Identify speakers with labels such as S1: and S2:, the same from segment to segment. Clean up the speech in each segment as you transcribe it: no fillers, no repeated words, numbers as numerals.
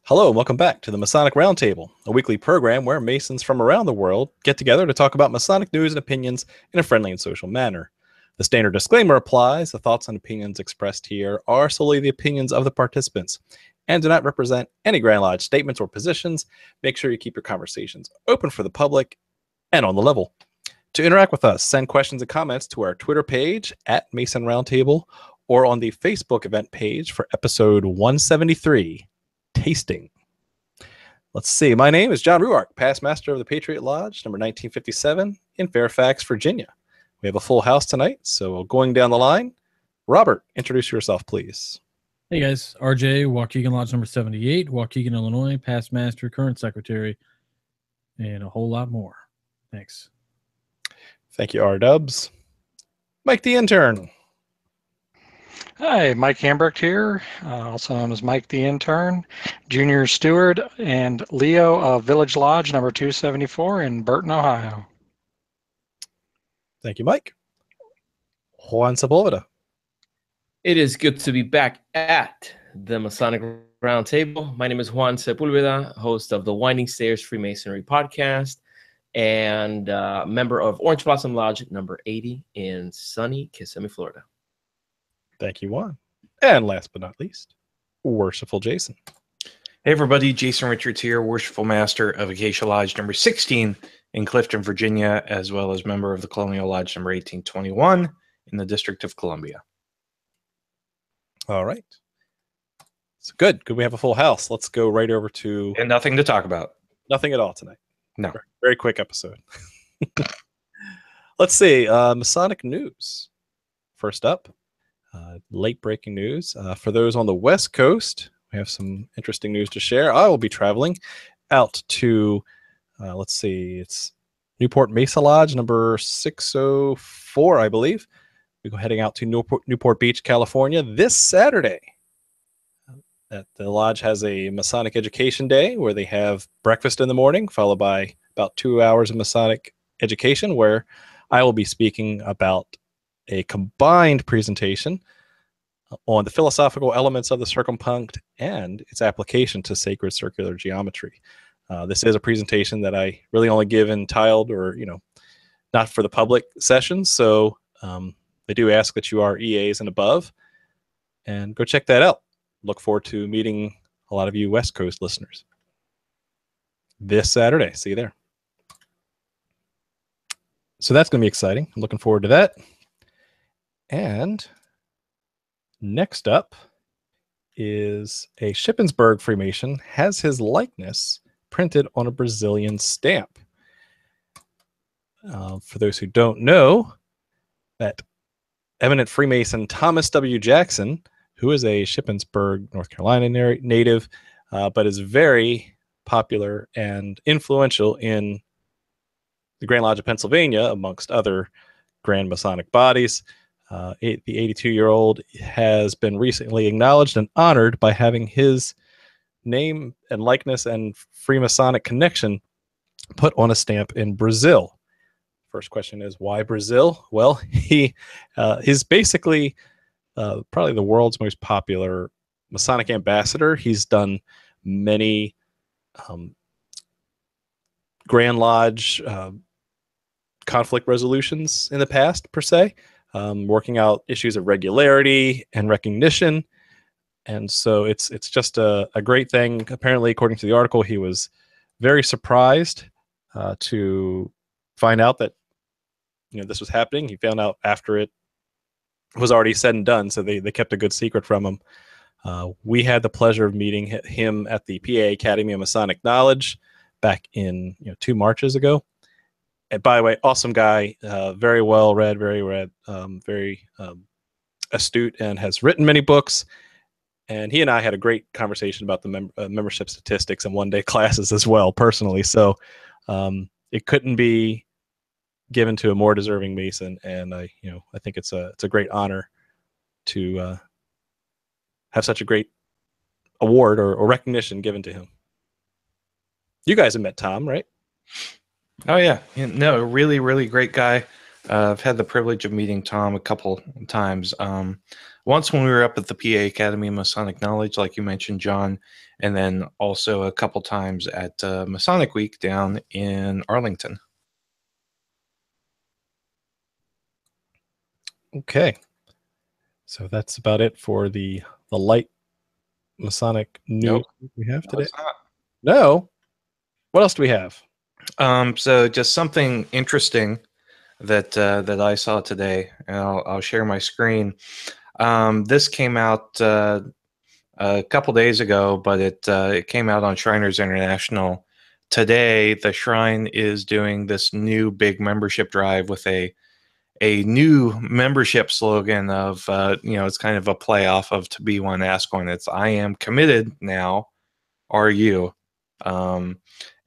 S1: Hello, and welcome back to the Masonic Roundtable, a weekly program where Masons from around the world get together to talk about Masonic news and opinions in a friendly and social manner. The standard disclaimer applies. The thoughts and opinions expressed here are solely the opinions of the participants and do not represent any Grand Lodge statements or positions. Make sure you keep your conversations open for the public and on the level. To interact with us, send questions and comments to our Twitter page at Mason Roundtable or on the Facebook event page for episode 173. Tasting. Let's see. My name is John Ruark, past master of the Patriot Lodge, number 1957 in Fairfax, Virginia. We have a full house tonight, so going down the line, Robert, introduce yourself, please.
S2: Hey guys, RJ, Waukegan Lodge number 78, Waukegan, Illinois, past master, current secretary, and a whole lot more. Thanks.
S1: Thank you, R-Dubs. Mike the intern.
S3: Hi, Mike Hambrecht here, also known as Mike the Intern, Junior Steward, and Leo of Village Lodge number 274 in Burton, Ohio.
S1: Thank you, Mike. Juan Sepulveda.
S4: It is good to be back at the Masonic Roundtable. My name is Juan Sepulveda, host of the Winding Stairs Freemasonry podcast and member of Orange Blossom Lodge number 80 in sunny Kissimmee, Florida.
S1: Thank you, Juan. And last but not least, Worshipful Jason.
S5: Hey everybody, Jason Richards here, Worshipful Master of Acacia Lodge number 16 in Clifton, Virginia, as well as member of the Colonial Lodge number 1821 in the District of Columbia.
S1: All right. So good. We have a full house. Let's go right over to...
S5: And nothing to talk about.
S1: Nothing at all tonight.
S5: No.
S1: Very quick episode. Let's see. Masonic news. First up, late breaking news. For those on the West Coast, we have some interesting news to share. I will be traveling out to, let's see, it's Newport Mesa Lodge number 604, I believe. We're heading out to Newport Beach, California this Saturday. The lodge has a Masonic Education Day where they have breakfast in the morning, followed by about 2 hours of Masonic education, where I will be speaking about a combined presentation on the philosophical elements of the circumpunct and its application to sacred circular geometry. This is a presentation that I really only give in tiled or, not for the public sessions. So they do ask that you are EAs and above, and go check that out. Look forward to meeting a lot of you West Coast listeners this Saturday. See you there. So that's going to be exciting. I'm looking forward to that. And next up is a Shippensburg Freemason has his likeness printed on a Brazilian stamp. For those who don't know, that eminent Freemason Thomas W. Jackson, who is a Shippensburg, North Carolina native, but is very popular and influential in the Grand Lodge of Pennsylvania, amongst other Grand Masonic bodies. The 82-year-old has been recently acknowledged and honored by having his name and likeness and Freemasonic connection put on a stamp in Brazil. First question is, why Brazil? Well, he is basically probably the world's most popular Masonic ambassador. He's done many Grand Lodge conflict resolutions in the past, per se. Working out issues of regularity and recognition. And so it's just a great thing. Apparently, according to the article, he was very surprised to find out that this was happening. He found out after it was already said and done, so they kept a good secret from him. We had the pleasure of meeting him at the PA Academy of Masonic Knowledge back in 2 Marches ago. And by the way, awesome guy, very well read, very astute, and has written many books. And he and I had a great conversation about the membership statistics and one-day classes as well, personally. So it couldn't be given to a more deserving Mason, and I think it's a great honor to have such a great award or recognition given to him. You guys have met Tom, right?
S5: Oh, yeah. No, really, really great guy. I've had the privilege of meeting Tom a couple times. Once when we were up at the PA Academy of Masonic Knowledge, like you mentioned, John, and then also a couple times at Masonic Week down in Arlington.
S1: Okay. So that's about it for the light Masonic news we have today. No. What else do we have?
S5: So just something interesting that I saw today, and I'll share my screen. This came out a couple days ago, but it came out on Shriners International today. The Shrine is doing this new big membership drive with a new membership slogan of it's kind of a play off of "To Be One, Ask One." It's "I am committed now. Are you?" And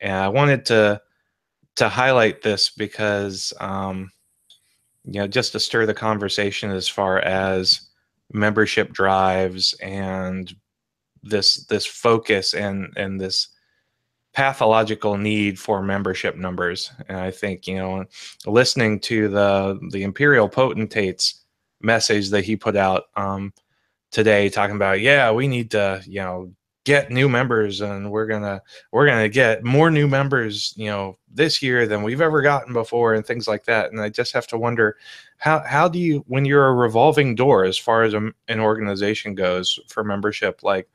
S5: I wanted to highlight this because just to stir the conversation as far as membership drives and this focus and this pathological need for membership numbers. And I think, listening to the Imperial Potentate's message that he put out today, talking about, we need to, get new members, and we're gonna get more new members, this year than we've ever gotten before, and things like that. And I just have to wonder, how do you, when you're a revolving door as far as an organization goes for membership, like,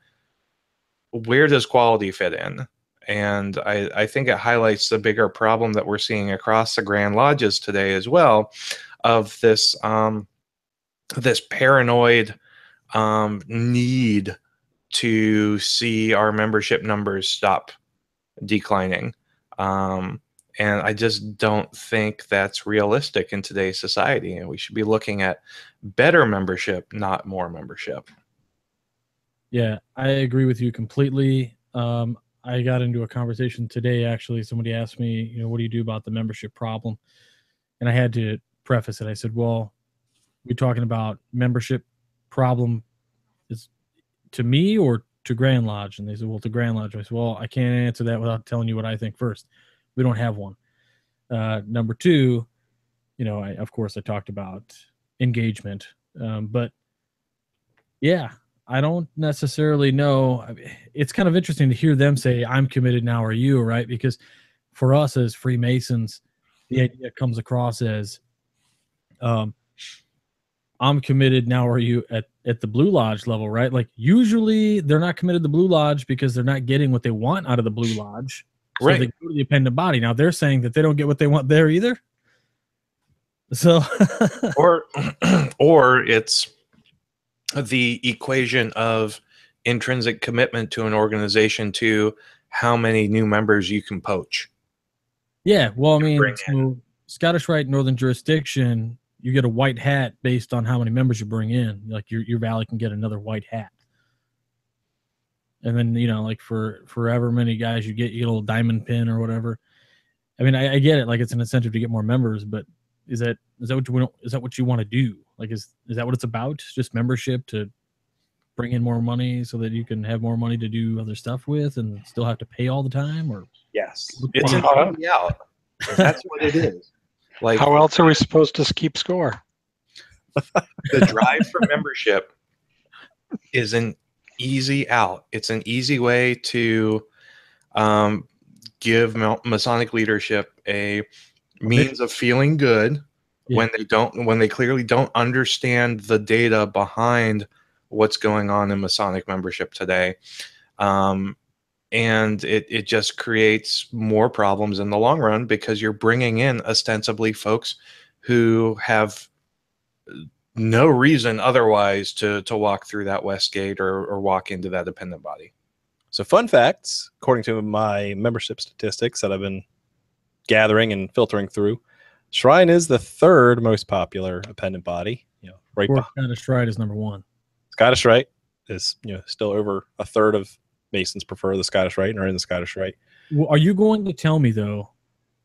S5: where does quality fit in? And I think it highlights the bigger problem that we're seeing across the Grand Lodges today as well, of this this paranoid need to see our membership numbers stop declining. And I just don't think that's realistic in today's society. And we should be looking at better membership, not more membership.
S2: Yeah, I agree with you completely. I got into a conversation today, actually. Somebody asked me, what do you do about the membership problem? And I had to preface it. I said, well, we're talking about membership problem is to me or to Grand Lodge? And they said, well, to Grand Lodge. I said, well, I can't answer that without telling you what I think first. We don't have one. Number two, of course I talked about engagement. But yeah, I don't necessarily know. It's kind of interesting to hear them say, I'm committed now, are you, right? Because for us as Freemasons, the idea comes across as, I'm committed now, are you, at the Blue Lodge level, right? Like, usually they're not committed to Blue Lodge because they're not getting what they want out of the Blue Lodge. So
S5: Right.
S2: they go to the appendant body. Now they're saying that they don't get what they want there either. So
S5: or it's the equation of intrinsic commitment to an organization to how many new members you can poach.
S2: Yeah, well, I mean,
S5: bring
S2: so Scottish Rite Northern Jurisdiction, you get a white hat based on how many members you bring in. Like your valley can get another white hat. And then, like for however many guys you get a little diamond pin or whatever. I mean, I get it. Like, it's an incentive to get more members, but is that what you want to do? Like, is that what it's about? Just membership to bring in more money so that you can have more money to do other stuff with and still have to pay all the time? Or
S5: Yes, it's an out. That's what it is. Like,
S3: how else are we supposed to keep score?
S5: the drive for membership is an easy out. It's an easy way to give Masonic leadership a means of feeling good when they clearly don't understand the data behind what's going on in Masonic membership today. And it just creates more problems in the long run, because you're bringing in ostensibly folks who have no reason otherwise to walk through that west gate or walk into that appendant body.
S1: So, fun facts, according to my membership statistics that I've been gathering and filtering through, Shrine is the third most popular appendant body. Right behind.
S2: Scottish Rite is number one.
S1: Scottish Rite is still over a third of Masons prefer the Scottish Rite and are in the Scottish Rite.
S2: Well, are you going to tell me though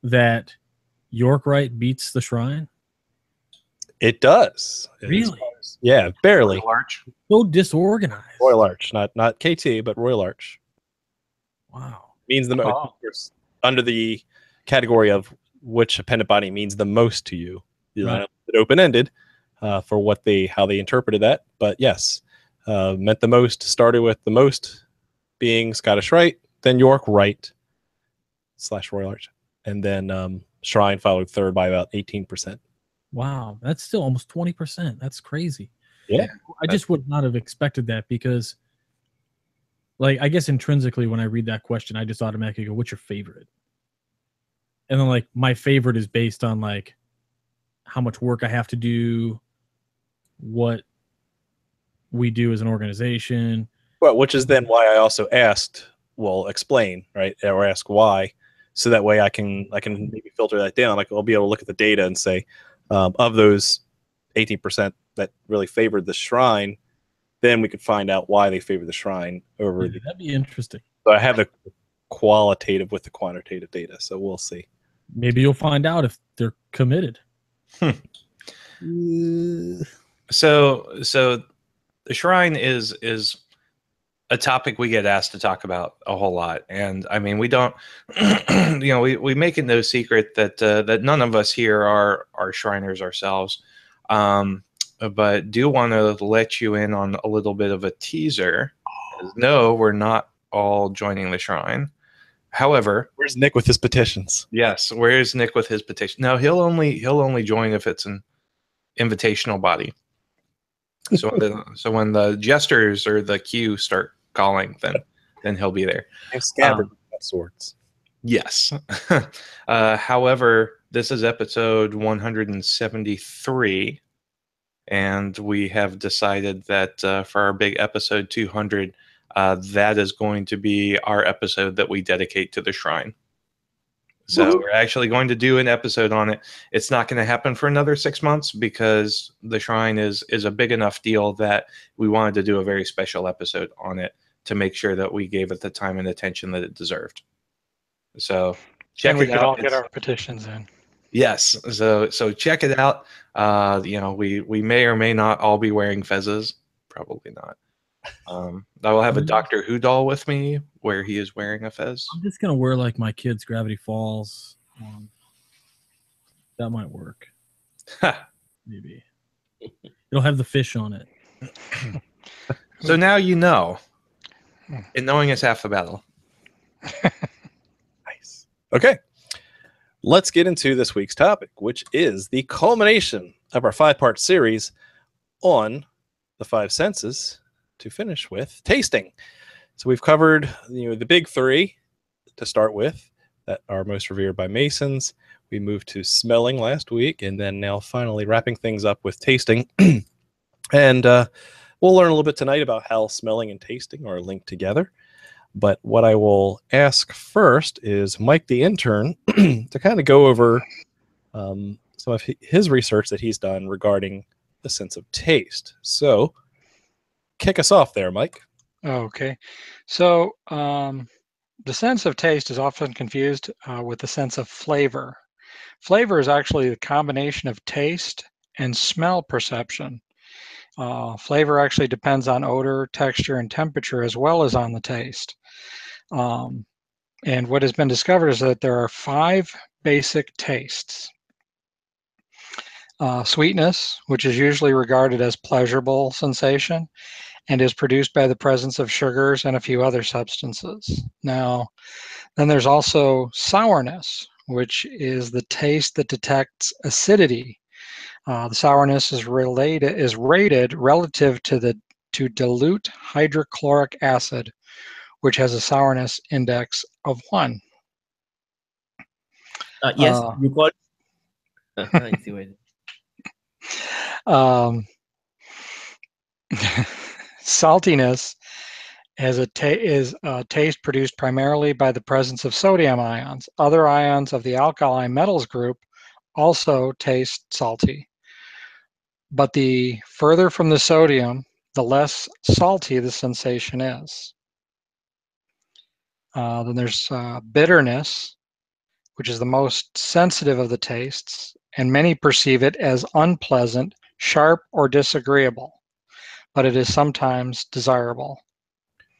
S2: that York Rite beats the Shrine?
S1: It does.
S2: Really?
S1: Yeah, barely.
S5: Royal Arch.
S2: So disorganized.
S1: Royal Arch, not KT, but Royal Arch.
S2: Wow.
S1: Means the most under the category of which appendant body means the most to you.
S2: Right.
S1: open-ended for how they interpreted that. But yes, meant the most, started with the most being Scottish Rite, then York Rite / Royal Arch, and then Shrine followed third by about 18%.
S2: Wow, that's still almost 20%. That's crazy.
S1: Yeah.
S2: I just would not have expected that because, like, I guess intrinsically when I read that question, I just automatically go, "What's your favorite?" And then, like, my favorite is based on like how much work I have to do, what we do as an organization.
S1: Well, which is then why I also asked, well, explain, right, or ask why, so that way I can maybe filter that down. Like I'll be able to look at the data and say, of those 18% that really favored the shrine, then we could find out why they favored the shrine over
S2: Yeah, that'd be interesting.
S1: So I have the qualitative with the quantitative data, so we'll see.
S2: Maybe you'll find out if they're committed.
S5: So the shrine is a topic we get asked to talk about a whole lot, and I mean we don't, we make it no secret that that none of us here are Shriners ourselves, but do want to let you in on a little bit of a teaser. No, we're not all joining the shrine. However,
S1: where's Nick with his petitions?
S5: Yes, where's Nick with his petition? No, he'll only join if it's an invitational body. So when the jesters or the queue start calling, then he'll be there.
S1: And scabbard swords.
S5: Yes. However, this is episode 173, and we have decided that for our big episode 200, that is going to be our episode that we dedicate to the shrine. So we're actually going to do an episode on it. It's not going to happen for another 6 months because the shrine is a big enough deal that we wanted to do a very special episode on it to make sure that we gave it the time and attention that it deserved. So check
S3: and we
S5: it
S3: could
S5: out.
S3: all get our petitions in.
S5: Yes. So check it out. We may or may not all be wearing fezzes. Probably not. I will have a Doctor Who doll with me where he is wearing a fez.
S2: I'm just gonna wear like my kids' Gravity Falls. That might work. Maybe it'll have the fish on it.
S5: So now you know, and knowing is half the battle.
S1: Nice. Okay, let's get into this week's topic, which is the culmination of our 5-part series on the 5 senses, to finish with tasting. So we've covered the big 3 to start with that are most revered by Masons. We moved to smelling last week, and then now finally wrapping things up with tasting. And we'll learn a little bit tonight about how smelling and tasting are linked together. But what I will ask first is Mike, the intern, to kind of go over some of his research that he's done regarding the sense of taste. So kick us off there, Mike.
S3: Okay. So the sense of taste is often confused with the sense of flavor. Flavor is actually the combination of taste and smell perception. Flavor actually depends on odor, texture, and temperature as well as on the taste. And what has been discovered is that there are 5 basic tastes. Sweetness, which is usually regarded as pleasurable sensation and is produced by the presence of sugars and a few other substances. Now, then there's also sourness, which is the taste that detects acidity. The sourness is rated relative to dilute hydrochloric acid, which has a sourness index of 1.
S4: Yes, you call it.
S3: Saltiness is taste produced primarily by the presence of sodium ions. Other ions of the alkali metals group also taste salty. But the further from the sodium, the less salty the sensation is. Then there's bitterness, which is the most sensitive of the tastes, and many perceive it as unpleasant, sharp, or disagreeable, but it is sometimes desirable.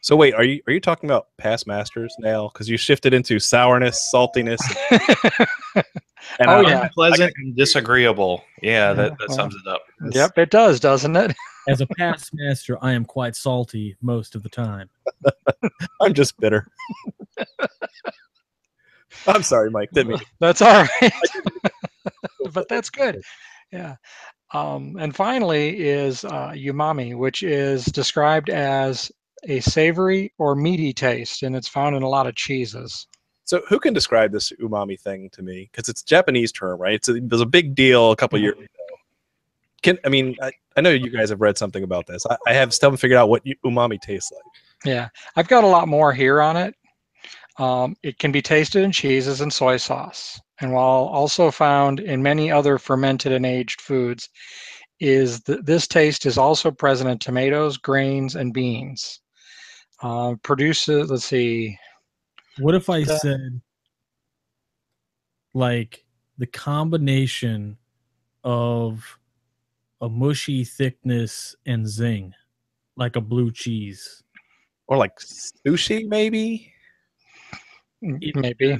S1: So wait, are you talking about past masters now? Because you shifted into sourness, saltiness. And
S3: Oh, yeah.
S5: Unpleasant and disagreeable. Yeah, that
S3: well,
S5: sums it up.
S3: Yep, it does, doesn't it?
S2: As a past master, I am quite salty most of the time.
S1: I'm just bitter. I'm sorry, Mike. Didn't mean
S3: That's all right. But that's good. Yeah. And finally is umami, which is described as a savory or meaty taste, and it's found in a lot of cheeses.
S1: So who can describe this umami thing to me? Because it's a Japanese term, right? It was a big deal a couple years ago. I know you guys have read something about this. I have still haven't figured out what umami tastes like.
S3: Yeah, I've got a lot more here on it. It can be tasted in cheeses and soy sauce, and while also found in many other fermented and aged foods, this taste is also present in tomatoes, grains, and beans. Produces, let's see.
S2: What if I said, like, the combination of a mushy thickness and zing, like a blue cheese?
S1: Or like sushi, maybe?
S3: Maybe.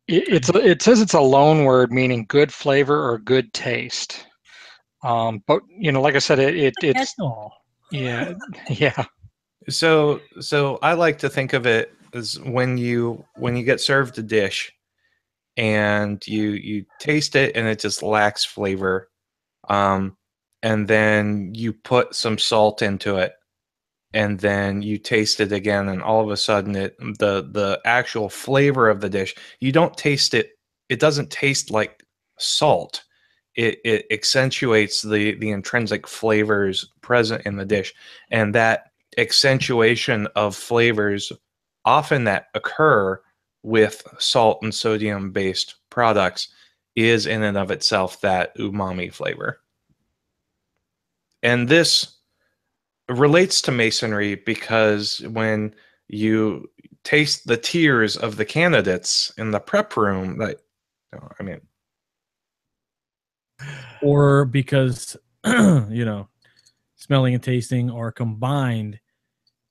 S3: It says it's a loan word meaning good flavor or good taste. But like I said, it's yeah.
S5: So I like to think of it as when you get served a dish and you taste it and it just lacks flavor, and then you put some salt into it, and then you taste it again, and all of a sudden the actual flavor of the dish, you don't taste it. It doesn't taste like salt. It accentuates the intrinsic flavors present in the dish, and that accentuation of flavors often that occur with salt and sodium based products is in and of itself that umami flavor. And this relates to masonry because when you taste the tears of the candidates in the prep room,
S2: Or because smelling and tasting are combined.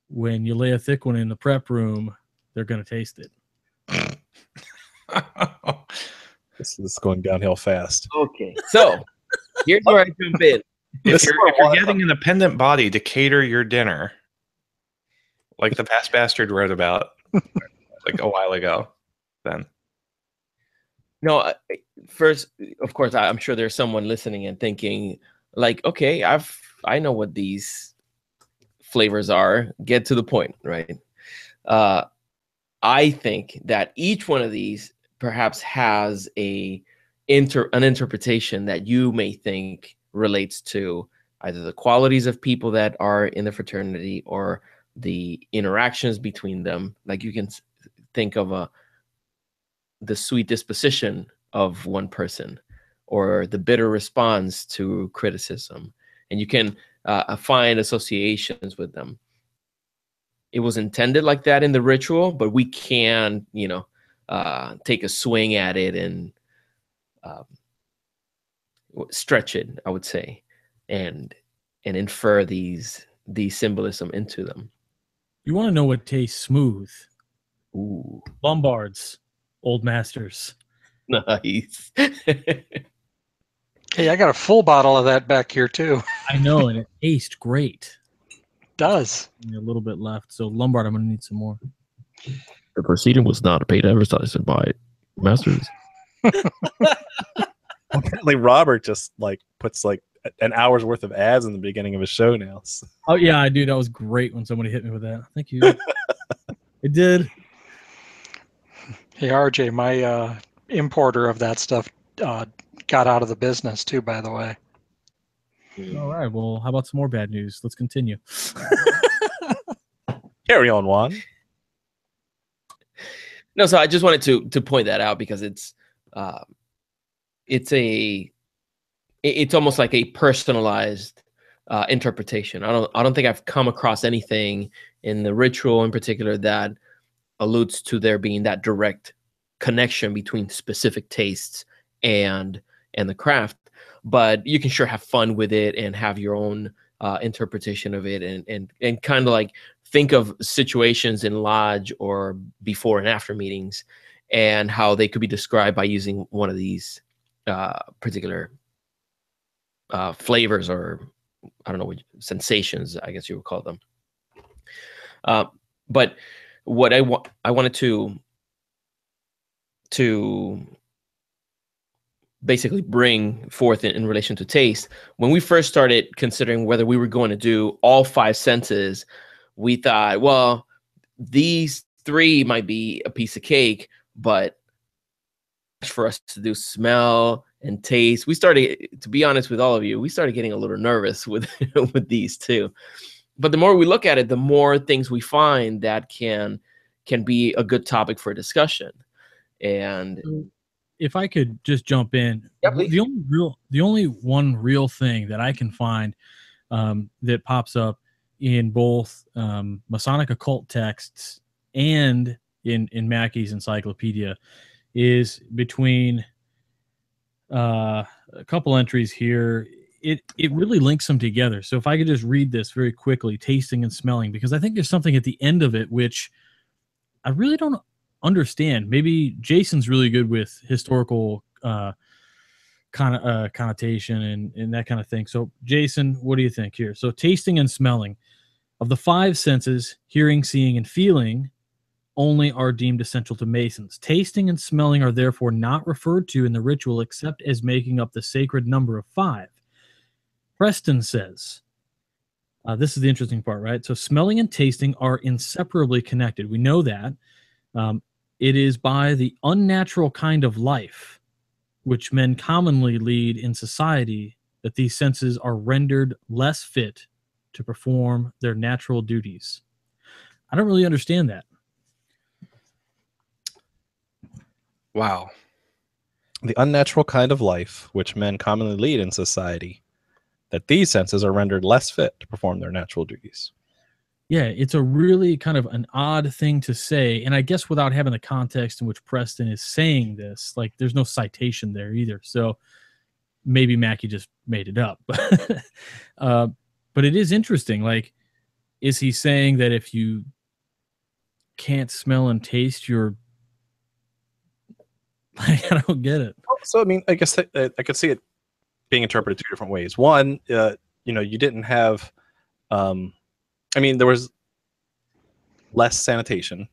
S2: When you lay a thick one in the prep room, they're going to taste it.
S1: This is going downhill fast.
S4: Okay, so here's where I jump in.
S5: If you're getting an independent body to cater your dinner, like the past bastard wrote about like a while ago, then
S4: No, first, of course, I'm sure there's someone listening and thinking, like, okay, I know what these flavors are. Get to the point, right? I think that each one of these perhaps has an interpretation that you may think relates to either the qualities of people that are in the fraternity or the interactions between them. Like you can think of the sweet disposition of one person or the bitter response to criticism, and you can find associations with them. It was intended like that in the ritual, but we can, take a swing at it and stretch it, I would say, and infer these symbolism into them.
S2: You want to know what tastes smooth?
S4: Ooh,
S2: Lombards, old masters.
S4: nice.
S3: Hey, I got a full bottle of that back here too.
S2: I know, and it tastes great.
S3: Does.
S2: A little bit left, so Lombard, I'm going to need some more.
S6: The proceeding was not a paid advertisement by Masters.
S1: Apparently, Robert just puts an hour's worth of ads in the beginning of his show now. So.
S2: Oh yeah, I do. That was great when somebody hit me with that. Thank you. It did.
S3: Hey, RJ, my importer of that stuff got out of the business too, by the way.
S2: All right. Well, how about some more bad news? Let's continue.
S1: Carry on, Juan.
S4: No, so I just wanted to point that out because it's almost like a personalized interpretation. I don't think I've come across anything in the ritual in particular that alludes to there being that direct connection between specific tastes and the craft. But you can sure have fun with it and have your own interpretation of it and kind of like think of situations in lodge or before and after meetings and how they could be described by using one of these particular flavors, or I don't know, what sensations, I guess you would call them. But what I wanted to basically bring forth in relation to taste, when we first started considering whether we were going to do all 5 senses, we thought, well, these 3 might be a piece of cake, but for us to do smell and taste, we started, to be honest with all of you, we started getting a little nervous with with these too. But the more we look at it, the more things we find that can be a good topic for discussion. And
S2: if I could just jump in,
S4: yeah, please.
S2: the only one real thing that I can find that pops up in both Masonic occult texts and in Mackey's encyclopedia is between a couple entries here. It really links them together. So if I could just read this very quickly, tasting and smelling, because I think there's something at the end of it which I really don't understand. Maybe Jason's really good with historical connotation and that kind of thing. So Jason, what do you think here? So tasting and smelling, of the 5 senses, hearing, seeing, and feeling only are deemed essential to Masons. Tasting and smelling are therefore not referred to in the ritual except as making up the sacred number of 5. Preston says, this is the interesting part, right? So smelling and tasting are inseparably connected. We know that. It is by the unnatural kind of life which men commonly lead in society that these senses are rendered less fit to perform their natural duties. I don't really understand that.
S5: Wow.
S1: The unnatural kind of life which men commonly lead in society, that these senses are rendered less fit to perform their natural duties.
S2: Yeah, it's a really kind of an odd thing to say. And I guess without having the context in which Preston is saying this, like there's no citation there either. So maybe Mackey just made it up. But it is interesting. Like, is he saying that if you can't smell and taste, you're like, I don't get it.
S1: So, I mean, I guess I could see it being interpreted 2 different ways. One, you didn't have, I mean, there was less sanitation,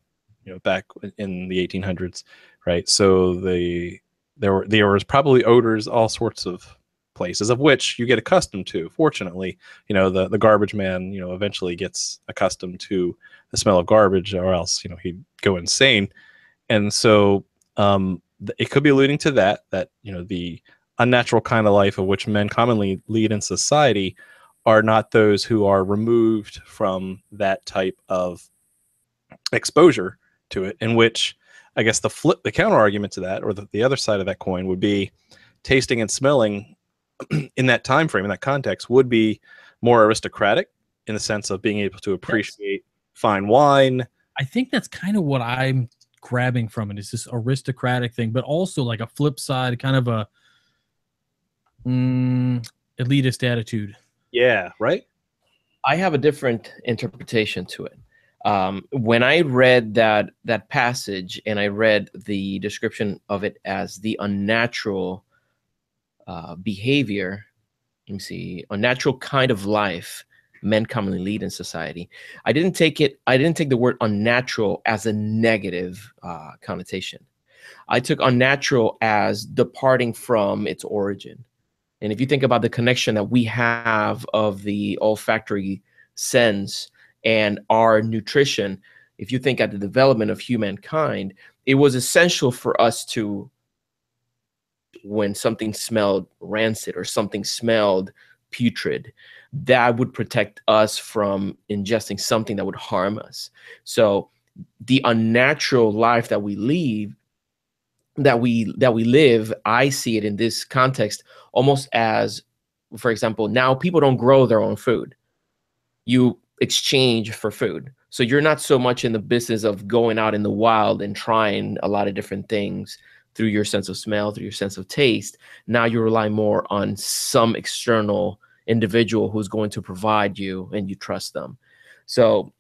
S1: back in the 1800s, right? So there was probably odors all sorts of places, of which you get accustomed to. Fortunately, the garbage man, eventually gets accustomed to the smell of garbage, or else, he'd go insane. And so it could be alluding to that the unnatural kind of life of which men commonly lead in society are not those who are removed from that type of exposure to it, in which I guess the counter argument to that, or the other side of that coin, would be tasting and smelling in that time frame, in that context, would be more aristocratic in the sense of being able to appreciate fine wine.
S2: I think that's kind of what I'm grabbing from it, is this aristocratic thing, but also like a flip side, kind of a elitist attitude.
S1: Yeah, right.
S4: I have a different interpretation to it. When I read that passage, and I read the description of it as the unnatural behavior, let me see, unnatural kind of life men commonly lead in society, I didn't take the word unnatural as a negative connotation. I took unnatural as departing from its origin. And if you think about the connection that we have of the olfactory sense and our nutrition, if you think at the development of humankind, it was essential for us to, when something smelled rancid or something smelled putrid, that would protect us from ingesting something that would harm us. So the unnatural life that we live, I see it in this context almost as, for example, now people don't grow their own food. You exchange for food. So you're not so much in the business of going out in the wild and trying a lot of different things through your sense of smell, through your sense of taste. Now you rely more on some external individual who's going to provide you, and you trust them. So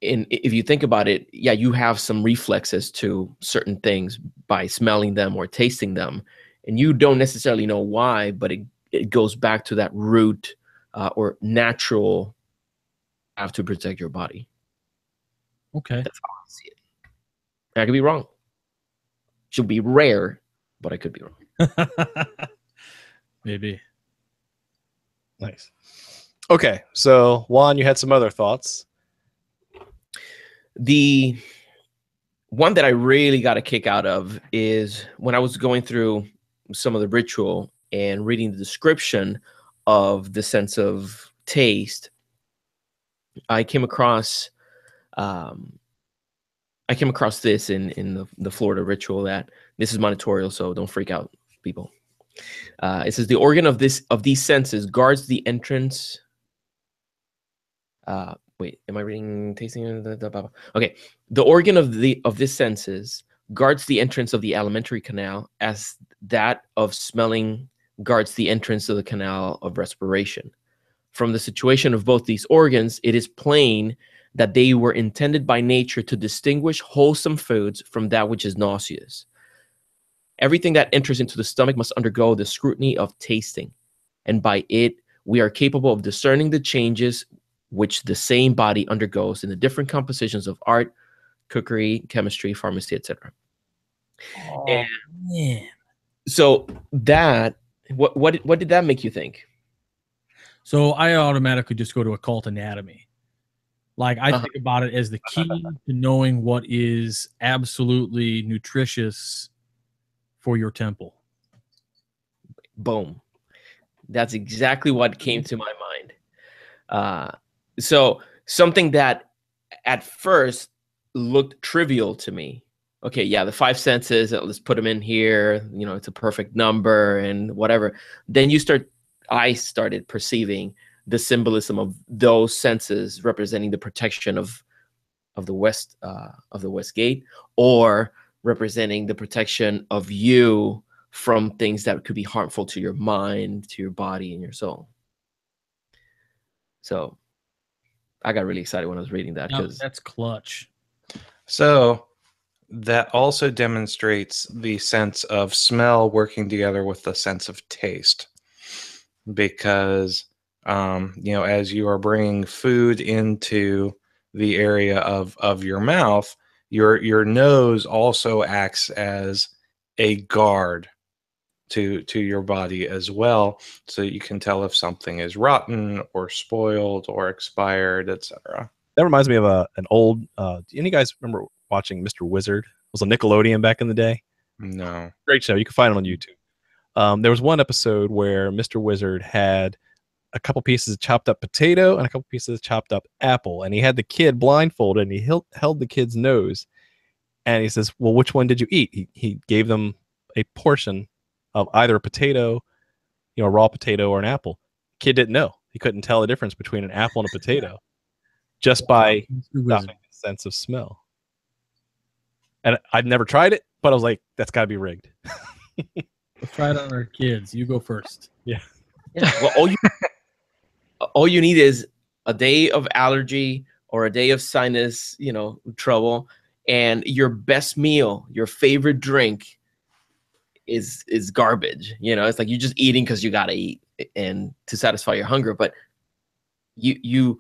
S4: if you think about it, yeah, you have some reflexes to certain things by smelling them or tasting them, and you don't necessarily know why, but it goes back to that root or natural have to protect your body.
S2: Okay.
S4: That's how I see it. And I could be wrong. Should be rare, but I could be wrong.
S2: Maybe.
S1: Nice. Okay, so Juan, you had some other thoughts.
S4: The one that I really got a kick out of is when I was going through some of the ritual and reading the description of the sense of taste. I came across this in the Florida ritual. That this is monitorial, so don't freak out, people. It says the organ of these senses guards the entrance. Wait, am I reading tasting? Okay, the organ of this senses guards the entrance of the alimentary canal, as that of smelling guards the entrance of the canal of respiration. From the situation of both these organs, it is plain that they were intended by nature to distinguish wholesome foods from that which is nauseous. Everything that enters into the stomach must undergo the scrutiny of tasting, and by it, we are capable of discerning the changes which the same body undergoes in the different compositions of art, cookery, chemistry, pharmacy, etc.
S2: Oh, man.
S4: So that, what did that make you think?
S2: So I automatically just go to occult anatomy. Like I think about it as the key to knowing what is absolutely nutritious for your temple.
S4: Boom. That's exactly what came to my mind. So something that at first looked trivial to me. Okay, yeah, the five senses, let's put them in here. You know, it's a perfect number and whatever. Then I started perceiving the symbolism of those senses representing the protection of the west gate, or representing the protection of you from things that could be harmful to your mind, to your body, and your soul. So I got really excited when I was reading that, because
S2: that's clutch.
S5: So that also demonstrates the sense of smell working together with the sense of taste, because as you are bringing food into the area of your mouth, your nose also acts as a guard to your body as well, so you can tell if something is rotten or spoiled or expired, etc.
S1: That reminds me of an old. Do any of you guys remember watching Mr. Wizard? It was on Nickelodeon back in the day.
S5: No.
S1: Great show. You can find it on YouTube. There was one episode where Mr. Wizard had a couple pieces of chopped up potato and a couple pieces of chopped up apple, and he had the kid blindfolded, and he held the kid's nose, and he says, "Well, which one did you eat?" He gave them a portion of either a potato, a raw potato, or an apple. Kid didn't know. He couldn't tell the difference between an apple and a potato just by the sense of smell. And I've never tried it, but I was like, that's got to be rigged.
S2: Let's try it on our kids. You go first.
S1: Yeah.
S4: Well, all you need is a day of allergy or a day of sinus, trouble, and your best meal, your favorite drink is garbage. It's like you're just eating because you gotta eat and to satisfy your hunger, but you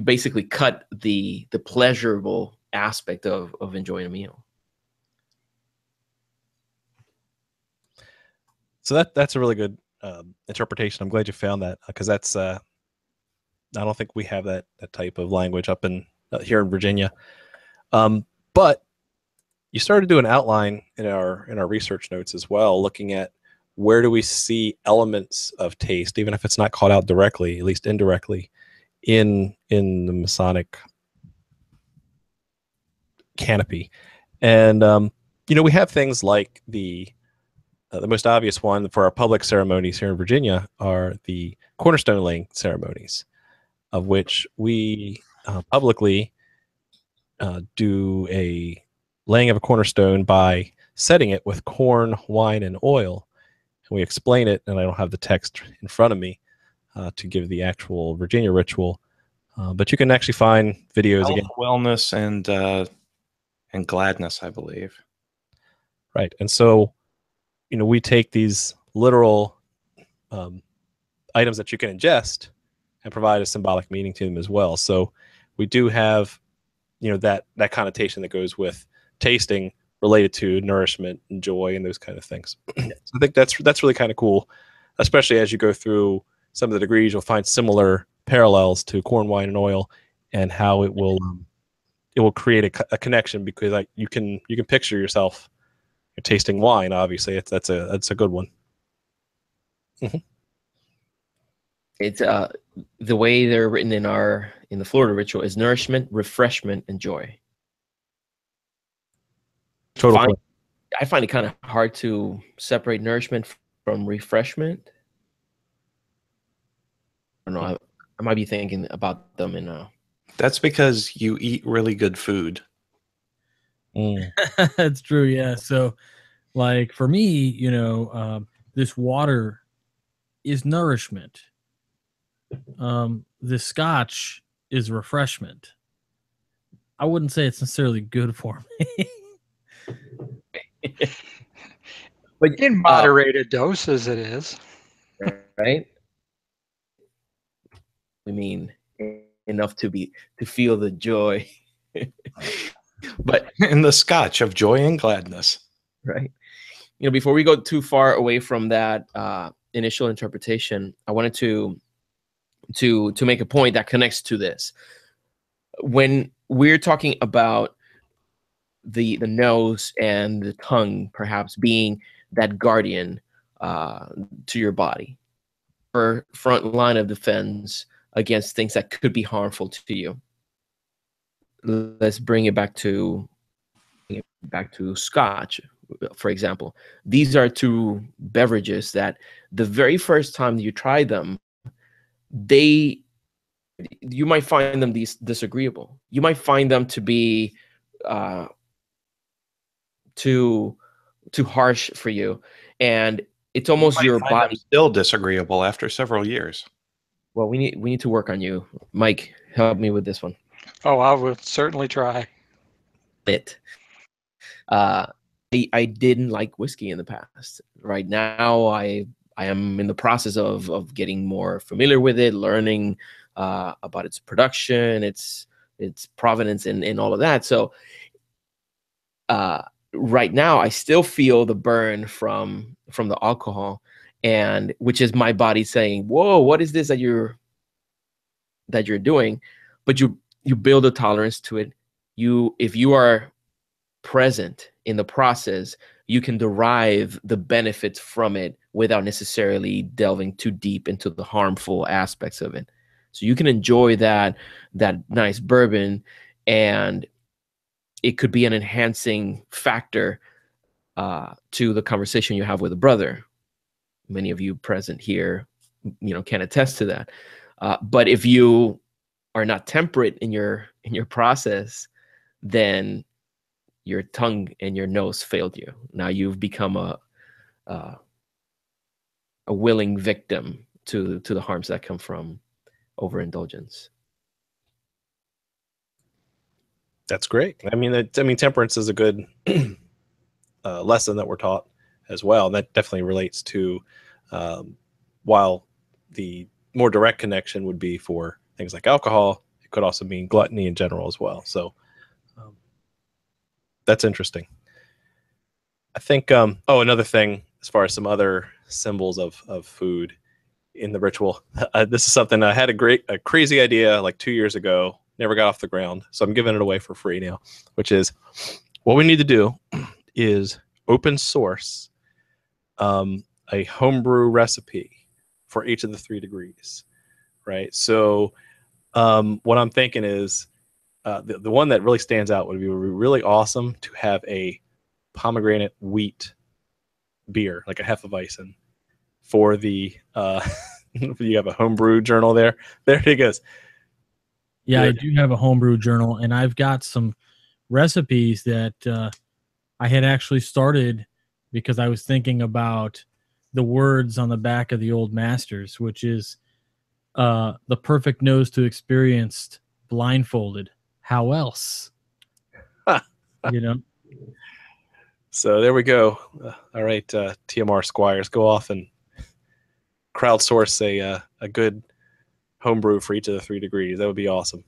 S4: basically cut the pleasurable aspect of enjoying a meal.
S1: So that's a really good interpretation. I'm glad you found that, because that's I don't think we have that type of language up in here in Virginia. But you started to do an outline in our research notes as well, looking at where do we see elements of taste, even if it's not called out directly, at least indirectly, in the Masonic canopy. And we have things like the most obvious one for our public ceremonies here in Virginia are the cornerstone laying ceremonies, of which we publicly do a laying of a cornerstone by setting it with corn, wine, and oil. And we explain it, and I don't have the text in front of me to give the actual Virginia ritual, But you can actually find videos
S5: Health,
S1: again.
S5: wellness, and gladness, I believe.
S1: Right. And so, we take these literal items that you can ingest and provide a symbolic meaning to them as well. So we do have, that connotation that goes with tasting related to nourishment and joy and those kind of things. So I think that's really kind of cool, especially as you go through some of the degrees. You'll find similar parallels to corn, wine, and oil, and how it will create a connection, because like you can picture yourself tasting wine. Obviously, that's a good one. Mm-hmm.
S4: It's the way they're written in the Florida ritual is nourishment, refreshment, and joy. I find it kind of hard to separate nourishment from refreshment. I don't know. I might be thinking about them in
S5: That's because you eat really good food.
S2: That's true. Yeah. So, like for me, this water is nourishment. The scotch is refreshment. I wouldn't say it's necessarily good for me.
S3: But in moderated doses, it is.
S4: Right? I mean, enough to feel the joy. But
S5: in the scotch of joy and gladness.
S4: Right. Before we go too far away from that initial interpretation, I wanted to make a point that connects to this. When we're talking about the nose and the tongue perhaps being that guardian to your body, or front line of defense against things that could be harmful to you. Let's bring it back to scotch, for example. These are two beverages that the very first time you try them, you might find them disagreeable. You might find them to be too harsh for you, and it's almost your body
S5: still disagreeable after several years.
S4: Well, we need to work on you, Mike. Help me with this one.
S3: Oh, I will certainly try.
S4: I didn't like whiskey in the past. Right now, I am in the process of getting more familiar with it, learning about its production, its provenance, and all of that. So right now, I still feel the burn from the alcohol, and which is my body saying, "Whoa, what is this that you're doing?" But you build a tolerance to it. If you are present in the process, you can derive the benefits from it without necessarily delving too deep into the harmful aspects of it. So you can enjoy that nice bourbon, and it could be an enhancing factor to the conversation you have with a brother. Many of you present here, can attest to that. But if you are not temperate in your process, then your tongue and your nose failed you. Now you've become a willing victim to the harms that come from overindulgence.
S1: That's great. I mean, temperance is a good lesson that we're taught as well. And that definitely relates to, while the more direct connection would be for things like alcohol, it could also mean gluttony in general as well. So that's interesting. I think, another thing, as far as some other symbols of food in the ritual, this is something I had a crazy idea like 2 years ago, never got off the ground. So I'm giving it away for free now, which is what we need to do is open source a homebrew recipe for each of the 3 degrees, right? So what I'm thinking is the one that really stands out would be really awesome to have a pomegranate wheat beer, like a Hefeweizen, for the you have a homebrew journal there. There it goes.
S2: Yeah, I do have a homebrew journal, and I've got some recipes that I had actually started because I was thinking about the words on the back of the old masters, which is The perfect nose to experience blindfolded. How else? You know?
S1: So there we go. All right, TMR Squires, go off and crowdsource a good homebrew for each of the 3 degrees. That would be awesome.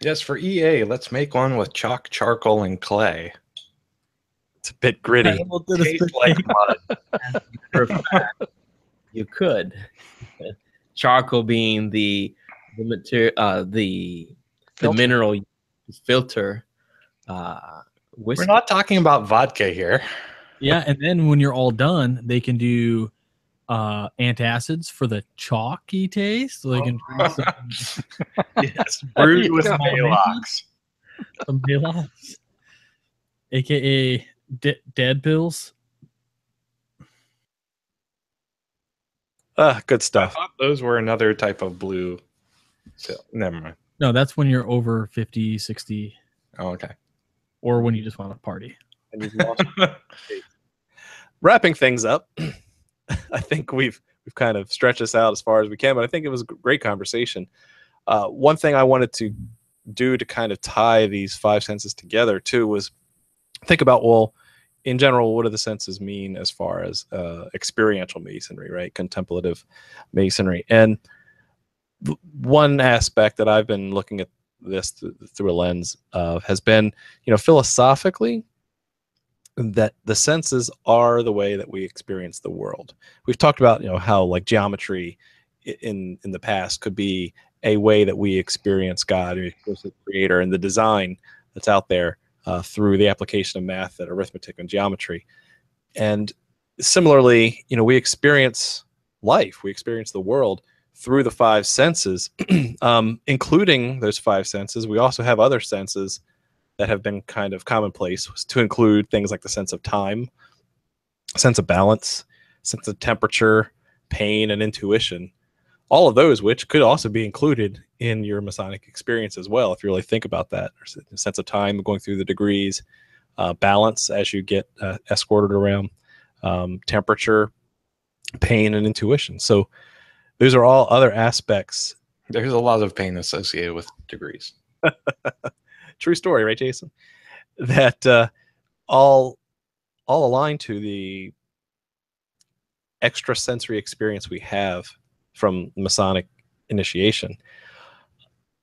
S5: Yes, for EA, let's make one with chalk, charcoal, and clay.
S1: It's a bit gritty.
S5: Tastes like mud.
S4: For a fact, you could. Charcoal being the material, the
S3: Filter.
S4: mineral filter. Whiskey.
S5: We're not talking about vodka here.
S2: Yeah, and then when you're all done, they can do antacids for the chalky taste. So they can drink some,
S5: Yes, brewed with
S3: Yeah.
S5: Maalox.
S2: some Maalox, aka dead pills.
S1: Good
S5: I
S1: stuff.
S5: thought those were another type of blue. So, never mind.
S2: No, that's when you're over 50, 60,
S5: Oh, okay.
S2: or when you just want to party.
S1: And you've lost. Wrapping things up, I think we've kind of stretched this out as far as we can, but I think it was a great conversation. One thing I wanted to do to kind of tie these 5 senses together too was think about, well, in general, what do the senses mean as far as experiential masonry, right? Contemplative masonry. And one aspect that I've been looking at this through a lens of has been, philosophically, that the senses are the way that we experience the world. We've talked about, how like geometry in the past could be a way that we experience God, or the creator, and the design that's out there through the application of math and arithmetic and geometry. And similarly, we experience life, we experience the world through the 5 senses, including those 5 senses. We also have other senses that have been kind of commonplace, to include things like the sense of time, sense of balance, sense of temperature, pain, and intuition. All of those, which could also be included in your Masonic experience as well, if you really think about that. There's a sense of time going through the degrees, balance as you get escorted around, temperature, pain, and intuition. So those are all other aspects.
S5: There's a lot of pain associated with degrees.
S1: True story, right, Jason? That all align to the extrasensory experience we have from Masonic initiation.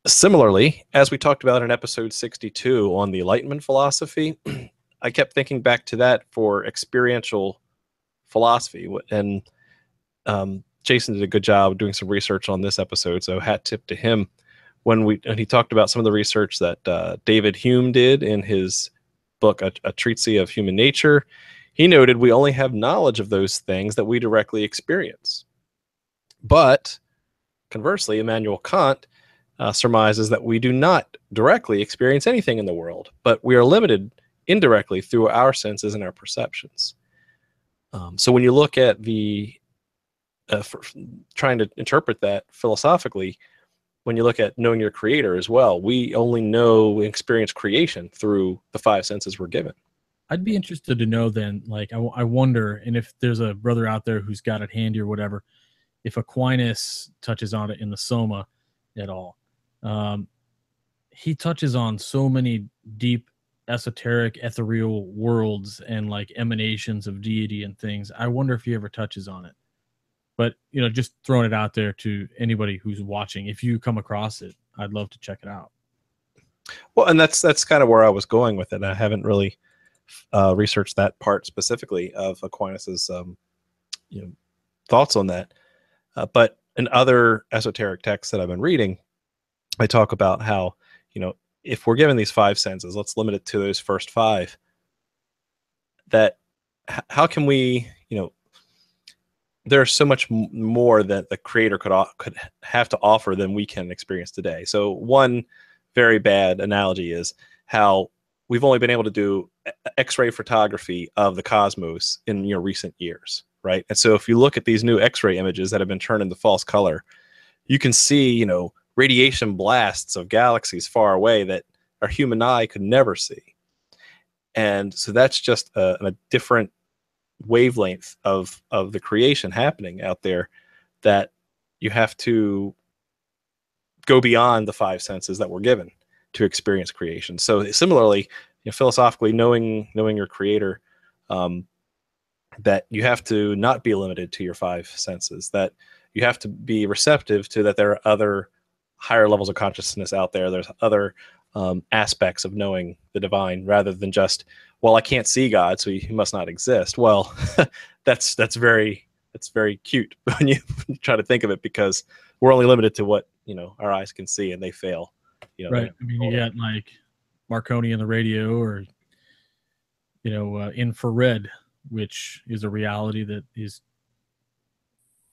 S1: Similarly, as we talked about in episode 62 on the Enlightenment philosophy, I kept thinking back to that for experiential philosophy. And Jason did a good job doing some research on this episode, so hat tip to him. When he talked about some of the research that David Hume did in his book, A Treatise of Human Nature, he noted we only have knowledge of those things that we directly experience. But conversely, Immanuel Kant surmises that we do not directly experience anything in the world, but we are limited indirectly through our senses and our perceptions. So when you look at trying to interpret that philosophically, when you look at knowing your creator as well, we only know and experience creation through the 5 senses we're given.
S2: I'd be interested to know then, like, I wonder, and if there's a brother out there who's got it handy or whatever, if Aquinas touches on it in the Soma at all. He touches on so many deep, esoteric, ethereal worlds and like emanations of deity and things. I wonder if he ever touches on it. But, just throwing it out there to anybody who's watching. If you come across it, I'd love to check it out.
S1: Well, and that's kind of where I was going with it. I haven't really researched that part specifically of Aquinas's thoughts on that. But in other esoteric texts that I've been reading, I talk about how, if we're given these 5 senses, let's limit it to those first 5. That how can we, there's so much more that the creator could have to offer than we can experience today. So one very bad analogy is how we've only been able to do X-ray photography of the cosmos in recent years, right? And so if you look at these new X-ray images that have been turned into false color, you can see, radiation blasts of galaxies far away that our human eye could never see. And so that's just a different wavelength of the creation happening out there that you have to go beyond the five senses that we're given to experience creation. So similarly, philosophically, knowing your creator, that you have to not be limited to your five senses, that you have to be receptive to that there are other higher levels of consciousness out there. There's other aspects of knowing the divine, rather than just, well, I can't see God, so he must not exist. Well, that's very cute when you try to think of it, because we're only limited to what our eyes can see, and they fail.
S2: Right. I mean, you got like Marconi in the radio, or infrared, which is a reality that is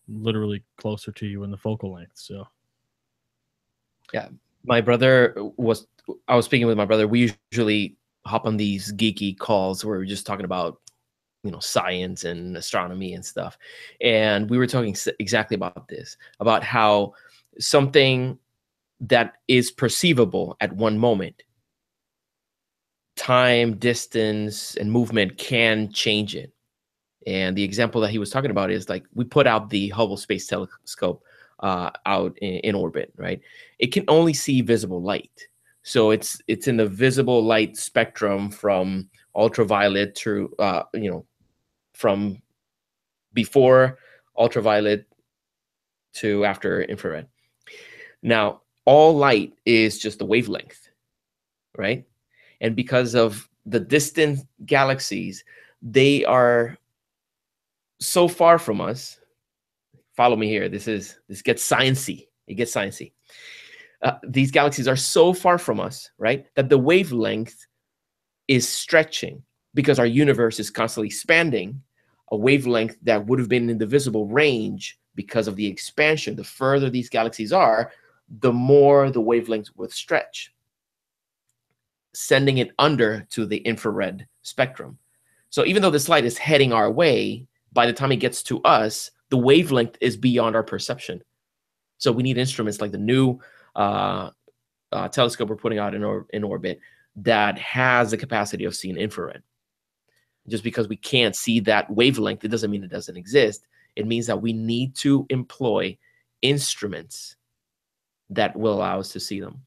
S2: literally closer to you in the focal length. So,
S4: yeah, I was speaking with my brother. We usually hop on these geeky calls where we're just talking about science and astronomy and stuff, and we were talking exactly about this, about how something that is perceivable at one moment, time, distance, and movement can change it. And the example that he was talking about is like, we put out the Hubble Space Telescope out in orbit, right? It can only see visible light. So it's in the visible light spectrum from ultraviolet to, from before ultraviolet to after infrared. Now, all light is just the wavelength, right? And because of the distant galaxies, they are so far from us. Follow me here. This gets sciencey. It gets sciencey. These galaxies are so far from us, right, that the wavelength is stretching, because our universe is constantly expanding. A wavelength that would have been in the visible range, because of the expansion, the further these galaxies are, the more the wavelength would stretch, sending it under to the infrared spectrum. So even though this light is heading our way, by the time it gets to us, the wavelength is beyond our perception. So we need instruments like the new telescope we're putting out in orbit that has the capacity of seeing infrared. Just because we can't see that wavelength, it doesn't mean it doesn't exist. It means that we need to employ instruments that will allow us to see them.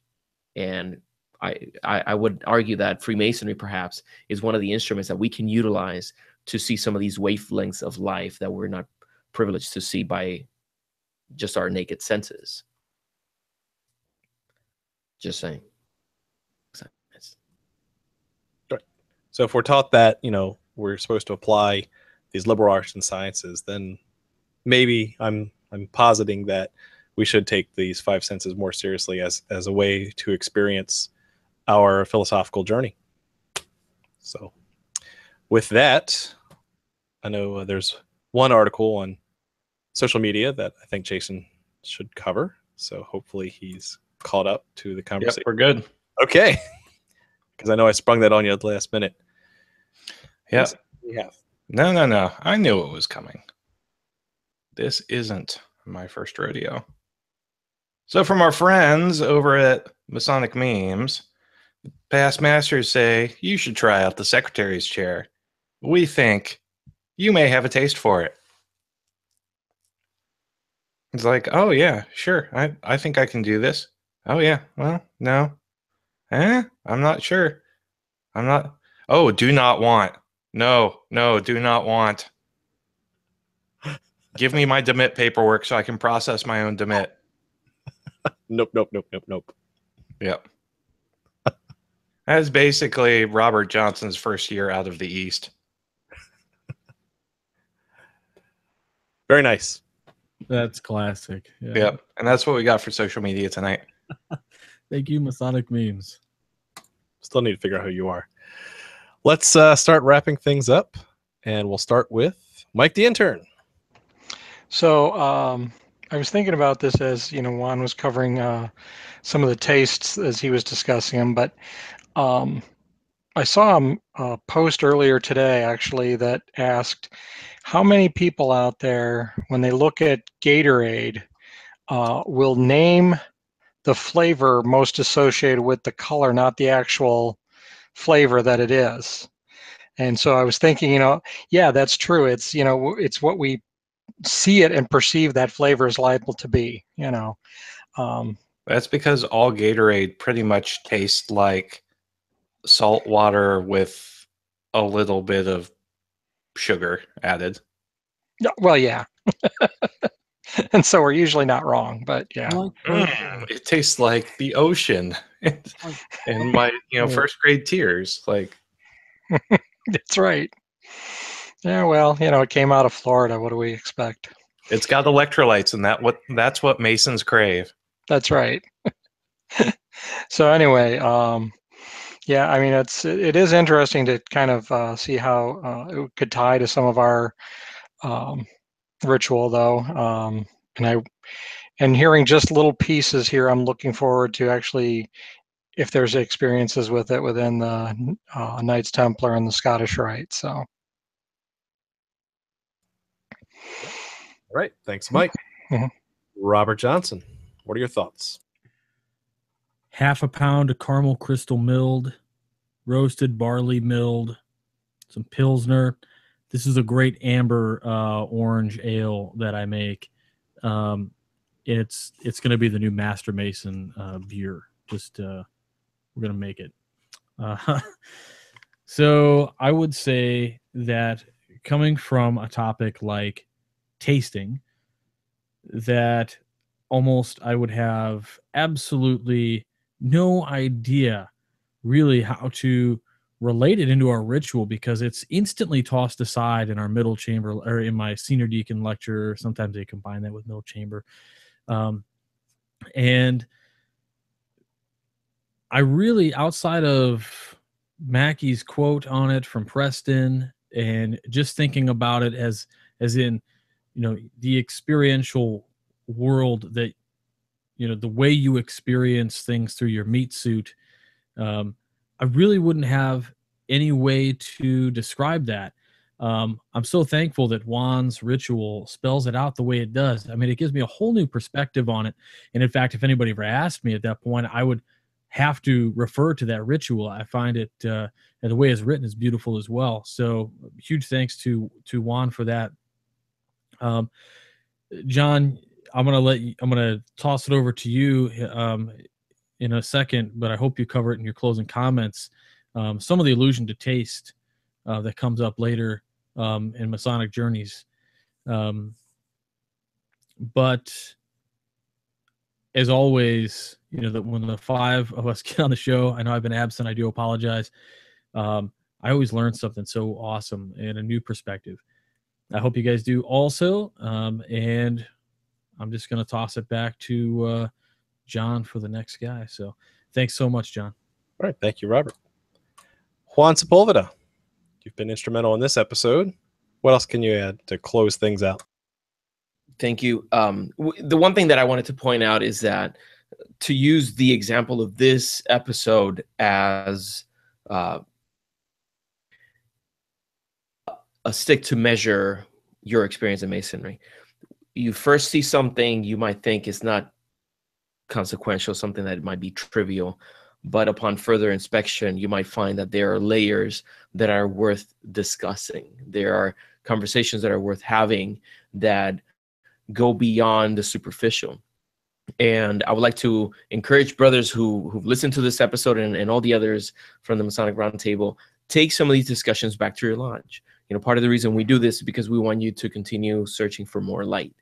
S4: And I would argue that Freemasonry perhaps is one of the instruments that we can utilize to see some of these wavelengths of life that we're not privileged to see by just our naked senses. Just saying.
S1: So if we're taught that, we're supposed to apply these liberal arts and sciences, then maybe I'm positing that we should take these five senses more seriously as a way to experience our philosophical journey. So with that, I know there's one article on social media that I think Jason should cover. So hopefully he's caught up to the conversation.
S5: Yep, we're good.
S1: Okay. Because I know I sprung that on you at the last minute.
S5: Yeah.
S1: Yeah.
S5: No. I knew it was coming. This isn't my first rodeo. So from our friends over at Masonic Memes, past masters say you should try out the secretary's chair. We think you may have a taste for it. It's like, oh yeah, sure. I think I can do this. Oh yeah, well, no. I'm not sure. I'm not. Oh, do not want. No, do not want. Give me my demit paperwork so I can process my own demit.
S1: Nope.
S5: Yep. That's basically Robert Johnson's first year out of the East.
S1: Very nice.
S2: that's classic. Yeah.
S5: Yep. And that's what we got for social media tonight.
S2: Thank you, Masonic Memes.
S1: Still need to figure out who you are. Let's start wrapping things up, and we'll start with Mike the intern.
S3: So I was thinking about this as Juan was covering some of the tastes as he was discussing them, but I saw a post earlier today actually that asked how many people out there, when they look at Gatorade, will name the flavor most associated with the color, not the actual flavor that it is. And so I was thinking, yeah, that's true. It's, it's what we see it and perceive that flavor is liable to be,
S5: That's because all Gatorade pretty much tastes like salt water with a little bit of sugar added.
S3: Well, yeah. And so we're usually not wrong, but yeah.
S5: It tastes like the ocean in my, first grade tears. Like,
S3: That's right. Yeah, well, it came out of Florida. What do we expect?
S5: it's got electrolytes, and that's what Masons crave.
S3: That's right. So anyway, yeah, I mean, it is interesting to kind of see how it could tie to some of our ritual, though. And hearing just little pieces here, I'm looking forward to actually if there's experiences with it within the Knights Templar and the Scottish Rite. So.
S1: All right. Thanks, Mike.
S3: Mhm.
S1: Robert Johnson, what are your thoughts?
S2: Half a pound of caramel crystal milled, roasted barley milled, some Pilsner. This is a great amber orange ale that I make. It's going to be the new Master Mason beer. Just we're going to make it. So I would say that coming from a topic like tasting, that almost I would have absolutely no idea really how to relate it into our ritual, because it's instantly tossed aside in our middle chamber or in my senior deacon lecture. Sometimes they combine that with middle chamber. And I really, outside of Mackey's quote on it from Preston, and just thinking about it as in, the experiential world that, the way you experience things through your meat suit, I really wouldn't have any way to describe that. I'm so thankful that Juan's ritual spells it out the way it does. I mean, it gives me a whole new perspective on it. And in fact, if anybody ever asked me at that point, I would have to refer to that ritual. I find it, the way it's written is beautiful as well. So huge thanks to Juan for that. John, I'm gonna toss it over to you in a second, but I hope you cover it in your closing comments. Some of the allusion to taste that comes up later in Masonic Journeys. But as always, that when the five of us get on the show, I know I've been absent, I do apologize. I always learn something so awesome and a new perspective. I hope you guys do also. And I'm just going to toss it back to John for the next guy. So thanks so much, John.
S1: All right. Thank you, Robert. Juan Sepulveda, you've been instrumental in this episode. What else can you add to close things out?
S4: Thank you. The one thing that I wanted to point out is that to use the example of this episode as a stick to measure your experience in Masonry. You first see something you might think is not consequential, something that might be trivial, but upon further inspection, you might find that there are layers that are worth discussing. There are conversations that are worth having that go beyond the superficial. And I would like to encourage brothers who've listened to this episode and all the others from the Masonic Roundtable, take some of these discussions back to your lodge. Part of the reason we do this is because we want you to continue searching for more light.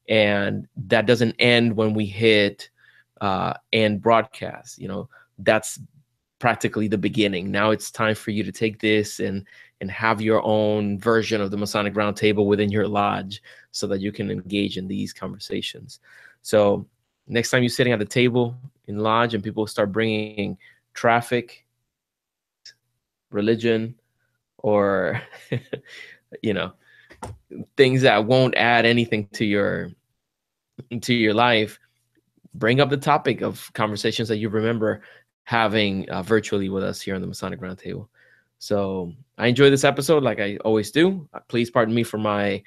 S4: And that doesn't end when we hit end broadcast. That's practically the beginning. Now it's time for you to take this and have your own version of the Masonic Roundtable within your lodge so that you can engage in these conversations. So next time you're sitting at the table in lodge and people start bringing traffic, religion, or things that won't add anything to your life, bring up the topic of conversations that you remember having virtually with us here on the Masonic Roundtable. So I enjoyed this episode like I always do. Please pardon me for my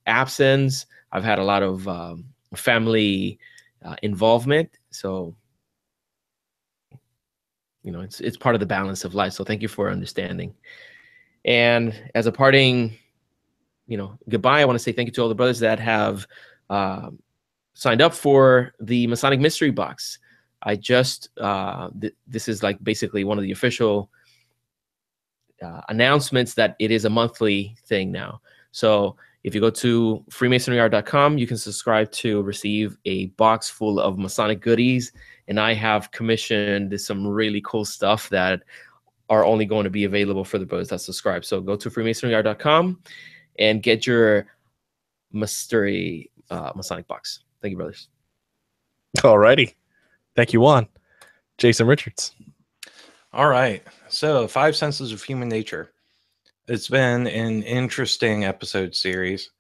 S4: absence. I've had a lot of family involvement. So it's part of the balance of life. So thank you for understanding. And as a parting, goodbye, I want to say thank you to all the brothers that have signed up for the Masonic Mystery Box. I just, this is like basically one of the official announcements that it is a monthly thing now. So if you go to freemasonryart.com, you can subscribe to receive a box full of Masonic goodies. And I have commissioned some really cool stuff that are only going to be available for the brothers that subscribe. So go to freemasonryart.com and get your mystery Masonic box. Thank you, brothers.
S1: All righty. Thank you, Juan. Jason Richards.
S5: All right. So 5 senses of human nature. It's been an interesting episode series.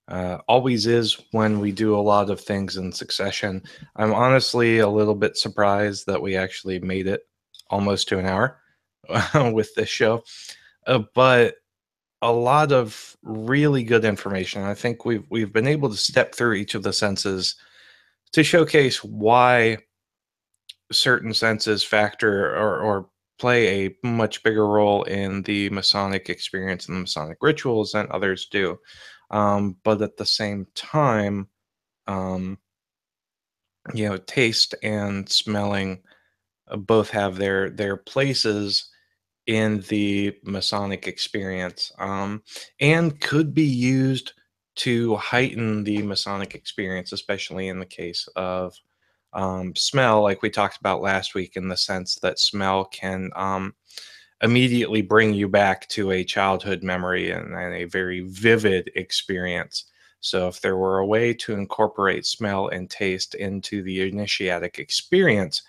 S5: Always is when we do a lot of things in succession. I'm honestly a little bit surprised that we actually made it almost to an hour with this show. But a lot of really good information. I think we've been able to step through each of the senses to showcase why certain senses factor or play a much bigger role in the Masonic experience and the Masonic rituals than others do. But at the same time, taste and smelling both have their places in the Masonic experience, and could be used to heighten the Masonic experience, especially in the case of smell, like we talked about last week, in the sense that smell can immediately bring you back to a childhood memory and a very vivid experience. So if there were a way to incorporate smell and taste into the initiatic experience,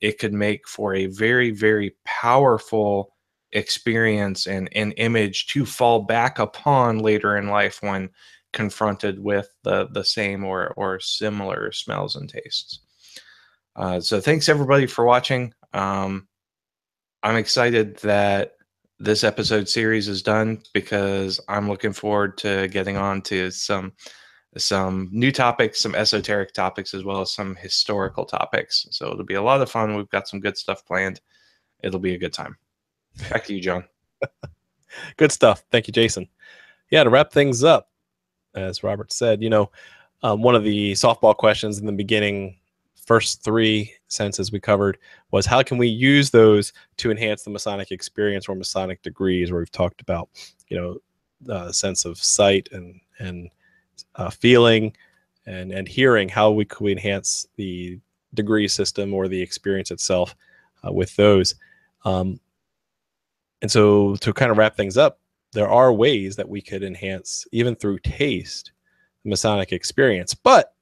S5: it could make for a very, very powerful experience and an image to fall back upon later in life when confronted with the same or similar smells and tastes. So thanks everybody for watching. I'm excited that this episode series is done because I'm looking forward to getting on to some new topics, some esoteric topics, as well as some historical topics. So it'll be a lot of fun. We've got some good stuff planned. It'll be a good time. Back to you, John.
S1: Good stuff. Thank you, Jason. Yeah, to wrap things up, as Robert said, one of the softball questions in the beginning, first 3 senses we covered, was how can we use those to enhance the Masonic experience or Masonic degrees, where we've talked about, the sense of sight and feeling and hearing. How could we enhance the degree system or the experience itself with those. And so to kind of wrap things up, there are ways that we could enhance, even through taste, the Masonic experience. But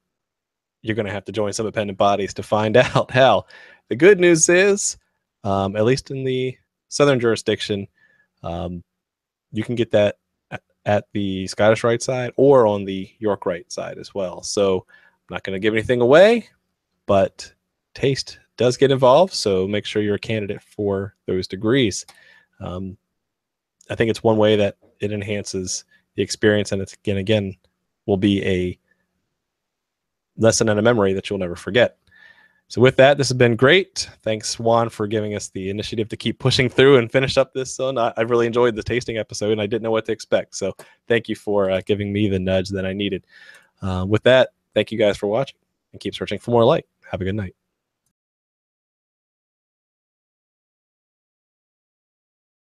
S1: you're going to have to join some independent bodies to find out how. The good news is, at least in the Southern jurisdiction, you can get that at the Scottish Rite side or on the York Rite side as well. So I'm not going to give anything away, but taste does get involved. So make sure you're a candidate for those degrees. I think it's one way that it enhances the experience, and it's again will be a lesson and a memory that you'll never forget. So with that, this has been great. Thanks, Juan, for giving us the initiative to keep pushing through and finish up this one. I really enjoyed the tasting episode, and I didn't know what to expect. So thank you for giving me the nudge that I needed. With that, thank you guys for watching, and keep searching for more light. Have a good night.